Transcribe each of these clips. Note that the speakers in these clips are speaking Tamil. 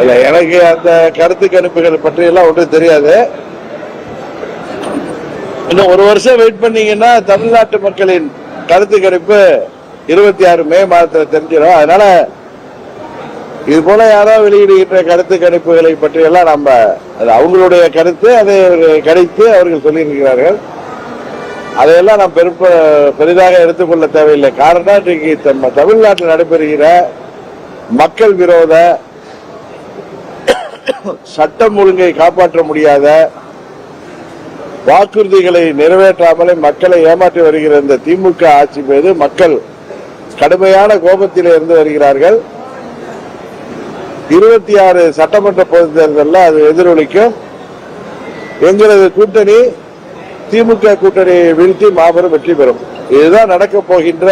இல்ல, எனக்கு அந்த கருத்து கணிப்புகள் பற்றி எல்லாம் ஒன்றும் தெரியாது. இன்னும் ஒரு வருஷம் வெயிட் பண்ணீங்கன்னா தமிழ்நாட்டு மக்களின் கருத்து கணிப்பு 26 மே மாதத்தில் தெரிஞ்சிடும். அதனால இது போல யாரோ வெளியிடுகின்ற கருத்து கணிப்புகளை பற்றி எல்லாம் நம்ம அவங்களுடைய கருத்து, அதை கணித்து அவர்கள் சொல்லியிருக்கிறார்கள். அதையெல்லாம் நாம் பெரிதாக எடுத்துக்கொள்ள தேவையில்லை. காரணம் இன்றைக்கு தமிழ்நாட்டில் நடைபெறுகிற மக்கள் விரோத, சட்டம் ஒழுங்கை காப்பாற்ற முடியாத, வாக்குறுதிகளை நிறைவேற்றாமலே மக்களை ஏமாற்றி வருகிற இந்த திமுக ஆட்சி மீது மக்கள் கடுமையான கோபத்தில் இருந்து வருகிறார்கள். 26 சட்டமன்ற பொதுத் தேர்தலில் அது எதிரொலிக்கும். எங்களது கூட்டணி திமுக கூட்டணியை வீழ்த்தி மாபெரும் வெற்றி பெறும். இதுதான் நடக்க போகின்ற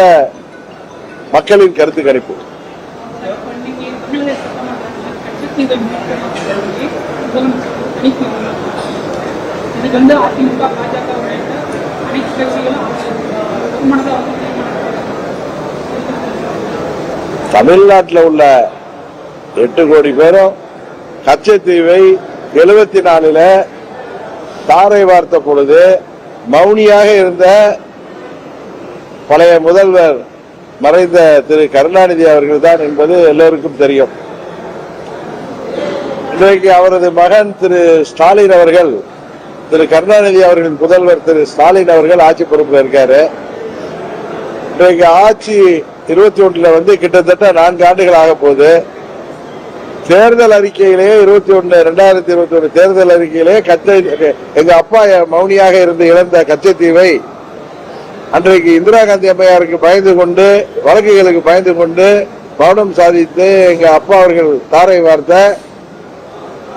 மக்களின் கருத்து கணிப்பு. தமிழ்நாட்டில் உள்ள 8 கோடி பேரும் கச்சத்தீவை 74 தாரை வார்த்த பொழுது மௌனியாக இருந்த பழைய முதல்வர் மறைந்த திரு கருணாநிதி அவர்கள் தான் என்பது எல்லோருக்கும் தெரியும். இன்றைக்கு அவரது மகன் திரு ஸ்டாலின் அவர்கள், திரு கருணாநிதி அவர்களின் புதல்வர் திரு ஸ்டாலின் அவர்கள் ஆட்சி பொறுப்பில் இருக்காரு. இன்றைக்கு ஆட்சி 21 கிட்டத்தட்ட 4 ஆண்டுகள் ஆக போகுது. தேர்தல் அறிக்கையிலேயே 2021 தேர்தல் அறிக்கையிலே எங்க அப்பா மௌனியாக இருந்து இழந்த கச்சத்தீவை அன்றைக்கு இந்திரா காந்தி அம்மையாருக்கு பயந்து கொண்டு, வழக்குகளுக்கு பயந்து கொண்டு மௌனம் சாதித்து எங்க அப்பா அவர்கள் தாரை வார்த்த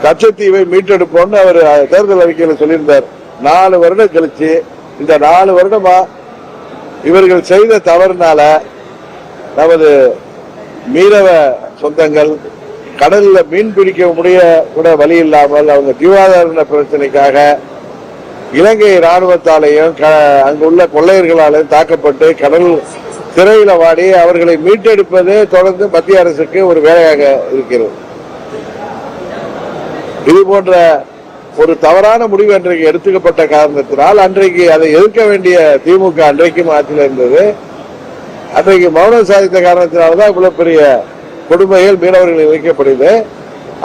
கச்சத்தீவை மீட்டெடுப்போம்னு அவர் தேர்தல் அறிக்கையில் சொல்லியிருந்தார். 4 வருடம் கழிச்சு, இந்த 4 வருடமா இவர்கள் செய்த தவறுனால நமது மீனவ சொந்தங்கள் கடல்ல மீன் பிடிக்க முடிய கூட வழி இல்லாமல் அவங்க ஜீவாதார பிரச்சனைக்காக இலங்கை ராணுவத்தாலையும் அங்குள்ள கொள்ளையர்களாலையும் தாக்கப்பட்டு கடல் சிறையில வாடி அவர்களை மீட்டெடுப்பது தொடர்ந்து மத்திய அரசுக்கு ஒரு வேலையாக இருக்கிறது. இது போன்ற ஒரு தவறான முடிவு அன்றைக்கு எடுத்துக்கப்பட்ட காரணத்தினால் அன்றைக்கு அதை எதிர்க்க வேண்டிய திமுக அன்றைக்கும் ஆட்சியில் இருந்தது. அன்றைக்கு மௌனம் சாதித்த காரணத்தினால்தான் இவ்வளவு பெரிய கொடுமைகள் மீனவர்கள் இழைக்கப்படுது.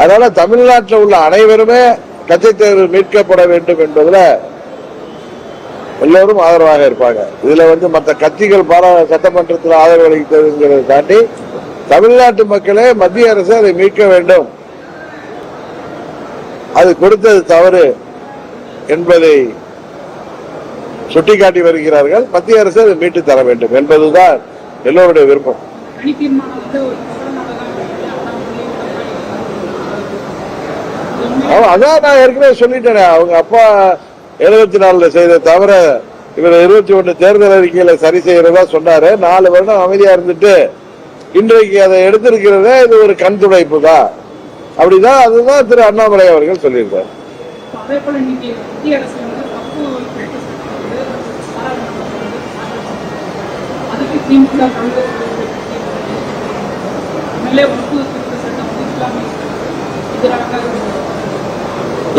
அதனால தமிழ்நாட்டில் உள்ள அனைவருமே கச்சத்தீவு மீட்கப்பட வேண்டும் என்பதில் எல்லோரும் ஆதரவாக இருப்பாங்க. இதுல மற்ற கட்சிகள் சட்டமன்றத்தில் ஆதரவு அளித்ததுங்கிறத தாண்டி தமிழ்நாட்டு மக்களே மத்திய அரசு அதை மீட்க வேண்டும், அது கொடுத்தது தவறு என்பதை சுட்டிக்காட்டி வருகிறார்கள். மத்திய அரசு அதை மீட்டு தர வேண்டும் என்பதுதான் எல்லோருடைய விருப்பம். அதான் நான் ஏற்கனவே சொல்லிட்டேன். அவங்க அப்பா 74 செய்த தவிர இவர் 21 தேர்தல் அறிக்கையில சரி செய்யறதா சொன்னாரு. 4 வருடம் அமைதியா இருந்துட்டு இன்றைக்கு அதை எடுத்திருக்கிறதே இது ஒரு கண் துடைப்பு தான். அப்படிதான் அதுதான் திரு அண்ணாமலை அவர்கள் சொல்லியிருக்காரு.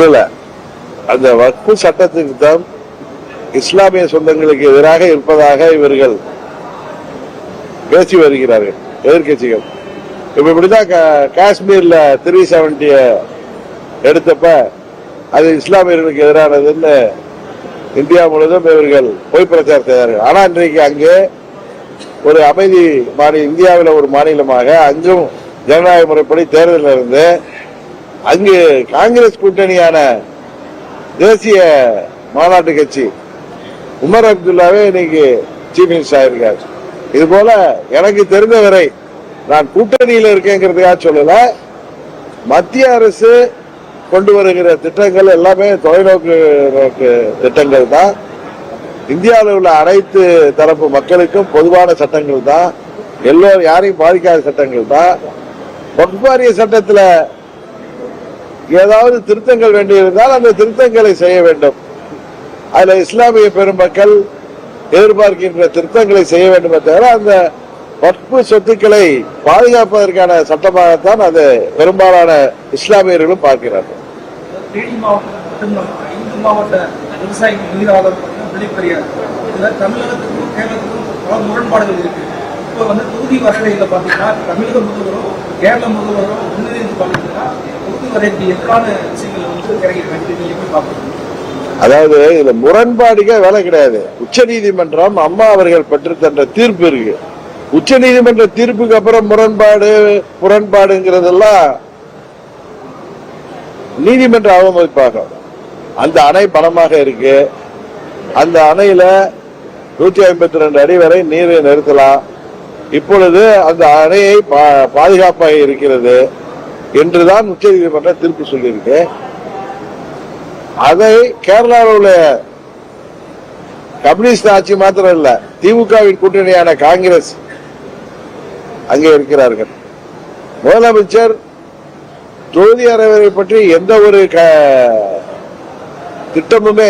இல்ல, அந்த வக்ஃபு சட்டத்துக்கு தான் இஸ்லாமிய சொந்தங்களுக்கு எதிராக இருப்பதாக இவர்கள் பேசி வருகிறார்கள் எதிர்கட்சிகள். இப்ப இப்படிதான் காஷ்மீர்ல 370 எடுத்தப்ப அது இஸ்லாமியர்களுக்கு எதிரானதுன்னு இந்தியா முழுவதும் இவர்கள் பொய் பிரச்சாரம் செய்தார்கள். ஆனா இன்றைக்கு அங்கே ஒரு அமைதி இந்தியாவில் ஒரு மாநிலமாக அங்கும் ஜனநாயக முறைப்படி தேர்தல் இருந்து அங்கு காங்கிரஸ் கூட்டணியான தேசிய மாநாட்டு கட்சி உமர் அப்துல்லாவே இன்னைக்கு சீஃப் மினிஸ்டர் ஆயிருக்காரு. இது போல எனக்கு தெரிந்தவரை நான் கூட்டணியில் இருக்கேங்கிறதுக்காக சொல்லல, மத்திய அரசு கொண்டு வருகிற திட்டங்கள் எல்லாமே தொலைநோக்கு திட்டங்கள் தான். இந்தியாவில் உள்ள அனைத்து தரப்பு மக்களுக்கும் பொதுவான சட்டங்கள் தான், எல்லோரும் யாரையும் பாதிக்காத சட்டங்கள் தான். வக்ஃப் வாரிய சட்டத்தில் ஏதாவது திருத்தங்கள் வேண்டியிருந்தால் அந்த திருத்தங்களை செய்ய வேண்டும். அதுல இஸ்லாமிய பெருமக்கள் எதிர்பார்க்கின்ற திருத்தங்களை செய்ய வேண்டுமே தவிர அந்த வக்ஃபு சொத்துக்களை பாதுகாப்பதற்கான சட்டமாகத்தான் அது பெரும்பாலான இஸ்லாமியர்களும் பார்க்கிறார்கள். தேனி மாவட்டத்தில் மட்டும்தான் 5 மாவட்ட விவசாயிகள் நீராதாரம் விழிப்பறியாது. இதுல தமிழகத்துக்கும் கேரளத்துக்கும் பல முரண்பாடுகள் இருக்கு. இப்போ தொகுதி வரையில பாத்தீங்கன்னா தமிழக முதல்வரும் கேரள முதல்வரும் ஒன்றிணைந்து பாத்தீங்கன்னா தொகுதி வரைக்கு எதிரான விஷயங்கள் இறங்கி பார்க்கணும். அதாவது இதுல முரண்பாடுக வேலை கிடையாது. உச்ச நீதிமன்றம் அம்மா அவர்கள் பெற்று தந்த தீர்ப்பு இருக்கு. உச்ச நீதிமன்ற தீர்ப்புக்கு அப்புறம் முரண்பாடுங்கிறதெல்லாம் நீதிமன்ற அவமதிப்பாக. அந்த அணை பலமாக இருக்கு. அந்த அணையில 152 அடி வரை நீரை நிறுத்தலாம். இப்பொழுது அந்த அணையை பாதுகாப்பாக இருக்கிறது என்றுதான் உச்ச நீதிமன்ற தீர்ப்பு சொல்லியிருக்கு. அதை கேரளாவில் உள்ள கம்யூனிஸ்ட் ஆட்சி மாத்திரம் இல்ல, திமுகவின் கூட்டணியான காங்கிரஸ் அங்கே இருக்கிறார்கள். முதலமைச்சர் தொகுதி அறைவரை பற்றி எந்த ஒரு திட்டமுமே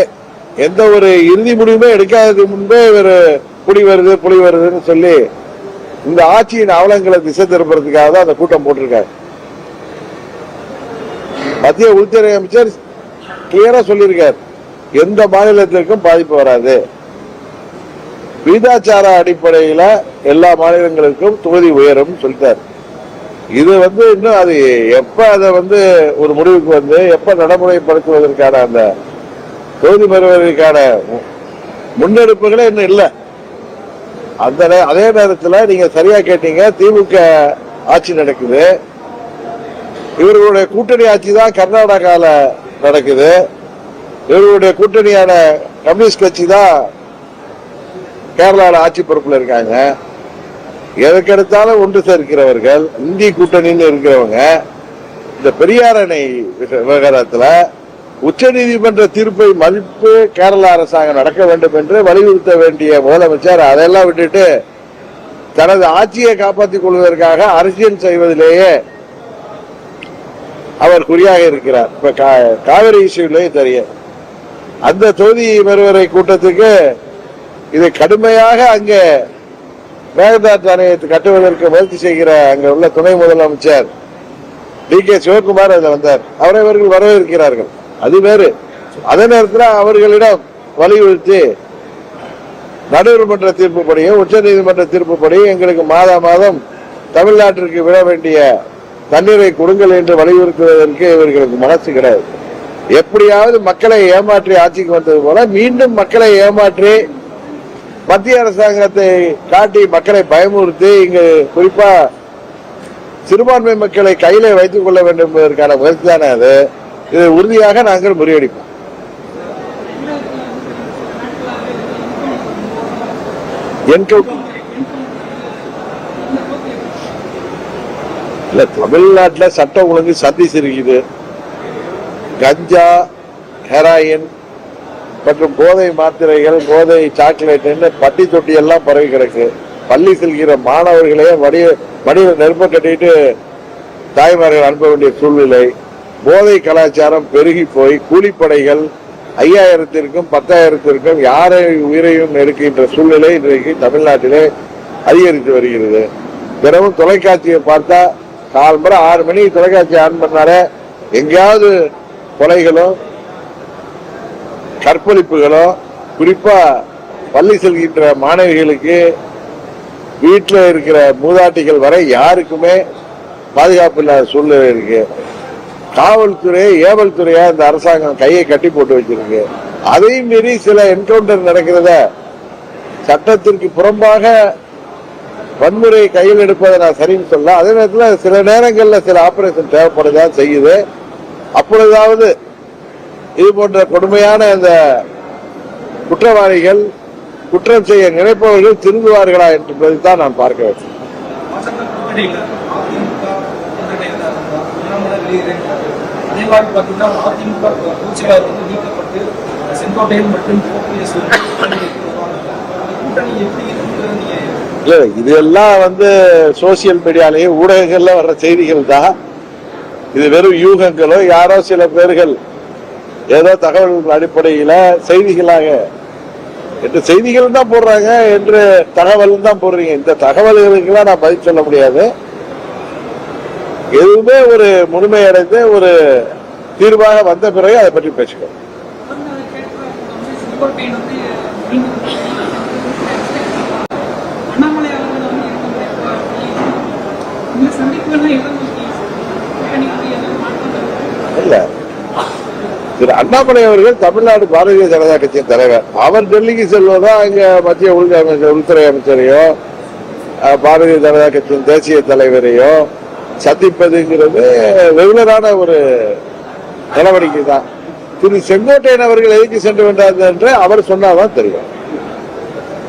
எந்த ஒரு இறுதி முடிவுமே எடுக்காததுக்கு முன்பே இவர் புலி வருதுன்னு சொல்லி இந்த ஆட்சியின் அவலங்களை திசை திருப்புறதுக்காக தான் அந்த கூட்டம் போட்டிருக்காரு. மத்திய உள்துறை அமைச்சர் கிளியரா சொல்லியிருக்கார், எந்த மாநிலத்திற்கும் பாதிப்பு வராது, விகிதாச்சார அடிப்படையில எல்லா மாநிலங்களுக்கும் தொகுதி உயரும் சொல்லிட்டார். இது இன்னும் அது எப்ப அதை ஒரு முடிவுக்கு எப்ப நடைமுறைப்படுத்துவதற்கான அந்த தொகுதி பெறுவதற்கான முன்னெடுப்புகளே இன்னும் இல்லை. அதே நேரத்தில் நீங்க சரியா கேட்டீங்க, திமுக ஆட்சி நடக்குது. இவர்களுடைய கூட்டணி ஆட்சி தான் கர்நாடகால நடக்குது. இவர்களுடைய கூட்டணியான கம்யூனிஸ்ட் கட்சி தான் கேரளாவில் ஆட்சி பொறுப்புல இருக்காங்க. எதற்கெடுத்தாலும் ஒன்று சேர்க்கிறவர்கள் இந்தி கூட்டணின்னு இருக்கிறவங்க இந்த பெரியார் அணை விவகாரத்துல உச்ச நீதிமன்ற தீர்ப்பை மதிப்பு கேரள அரசாங்கம் நடக்க வேண்டும் என்று வலியுறுத்த வேண்டிய முதலமைச்சர் அதெல்லாம் விட்டுட்டு தனது ஆட்சியை காப்பாற்றிக் கொள்வதற்காக அரசியல் செய்வதிலேயே அவர் குறியாக இருக்கிறார். இப்ப காவிரி இஷ்யூலே தெரியும். அந்த தொகுதி மறுவரை கூட்டத்துக்கு இது கடுமையாக அங்கே மேகதாது அணையை கட்டுவதற்கு முயற்சி செய்கிற அங்க உள்ள துணை முதலமைச்சர் DK சிவகுமார் அதில் வந்தார். அவரை அவர்கள் வரவேற்கிறார்கள், அது வேறு. அதே நேரத்தில் அவர்களிடம் வலியுறுத்தி நடுவர்மன்ற தீர்ப்புப்படியும் உச்ச நீதிமன்ற தீர்ப்புப்படியும் எங்களுக்கு மாதம் தமிழ்நாட்டிற்கு விட வேண்டிய தண்ணீரை கொடுங்கள் என்று வலியுறுத்துவதற்கு இவர்களுக்கு மனசு கிடையாது. எப்படியாவது மக்களை ஏமாற்றி ஆட்சிக்கு வந்தது போல மீண்டும் மக்களை ஏமாற்றி மத்திய அரசாங்கத்தை காட்டி மக்களை பயமுறுத்தி இங்கு குறிப்பா சிறுபான்மை மக்களை கையில வைத்துக் கொள்ள வேண்டும் என்பதற்கான முயற்சி தானே அது. இதை உறுதியாக நாங்கள் முறியடிப்போம். இல்ல, தமிழ்நாட்டில் சட்டம் ஒழுங்கு சந்திச்சிருக்குது. கஞ்சா, ஹெராயின் மற்றும் போதை மாத்திரைகள், போதை சாக்லேட் பட்டி தொட்டி எல்லாம் பரவி கிடக்கு. பள்ளி செல்கிற மாணவர்களே வடிவ நெருப்ப கட்டிட்டு தாய்மார்கள் அனுப்ப வேண்டிய சூழ்நிலை. போதை கலாச்சாரம் பெருகி போய் கூலிப்படைகள் 5000த்திற்கும் 10,000த்திற்கும் யாரை உயிரையும் எடுக்கின்ற சூழ்நிலை இன்றைக்கு தமிழ்நாட்டிலே அதிகரித்து வருகிறது. தினமும் தொலைக்காட்சியை பார்த்தா காலம்பரை 6 மணி தொலைக்காட்சி ஆன் பண்ணாலே எங்கேயாவது கொலைகளும் கற்பழிப்புகளும், குறிப்பா பள்ளி செல்கின்ற மாணவிகளுக்கு வீட்டில் இருக்கிற மூதாட்டிகள் வரை யாருக்குமே பாதுகாப்பு இல்லாத சூழ்நிலை இருக்கு. காவல்துறை ஏவல் துறையா இந்த அரசாங்கம் கையை கட்டி போட்டு வச்சிருக்கு. அதையும் மீறி சில என்கவுண்டர் நடக்கிறத சட்டத்திற்கு புறம்பாக வன்முறை கையில் எடுப்பதை நான் சரின்னு சொல்ல. அதே நேரத்தில் சில நேரங்களில் சில ஆபரேஷன் தேவைப்படுதான் செய்யுது. அப்பொழுதாவது இது போன்ற கொடுமையான இந்த குற்றவாளிகள், குற்றம் செய்ய நினைப்பவர்கள் திருந்துவார்களா என்பதைத்தான் நான் பார்க்க வேண்டும். இதெல்லாம் சோசியல் மீடியாலேயே ஊடகங்கள்ல வர்ற செய்திகள் தான். இது வெறும் யூகங்களோ யாரோ சில பேர்கள் ஏதோ தகவல்கள் அடிப்படையில செய்திகளாக என்று செய்திகள் தான் போடுறாங்க, என்று தகவல் தான் போடுறீங்க. இந்த தகவல்களுக்கெல்லாம் நான் பதில் சொல்ல முடியாது. எதுவுமே ஒரு முழுமையடைந்து ஒரு தீர்வாக வந்த பிறகு அதை பற்றி பேசுகிறோம். இல்ல, திரு அண்ணாமலை அவர்கள் தமிழ்நாடு பாரதிய ஜனதா கட்சியின் தலைவர். அவர் டெல்லிக்கு செல்வதா இங்க மத்திய உள்துறை அமைச்சரையோ பாரதிய ஜனதா கட்சியின் தேசிய தலைவரையோ சந்திப்பதுங்கிறது ரெகுலரான ஒரு நடவடிக்கை தான். திரு செங்கோட்டையன் அவர்கள் எதுக்கு சென்று வந்தார் என்று அவர் சொன்னாதான் தெரியும்.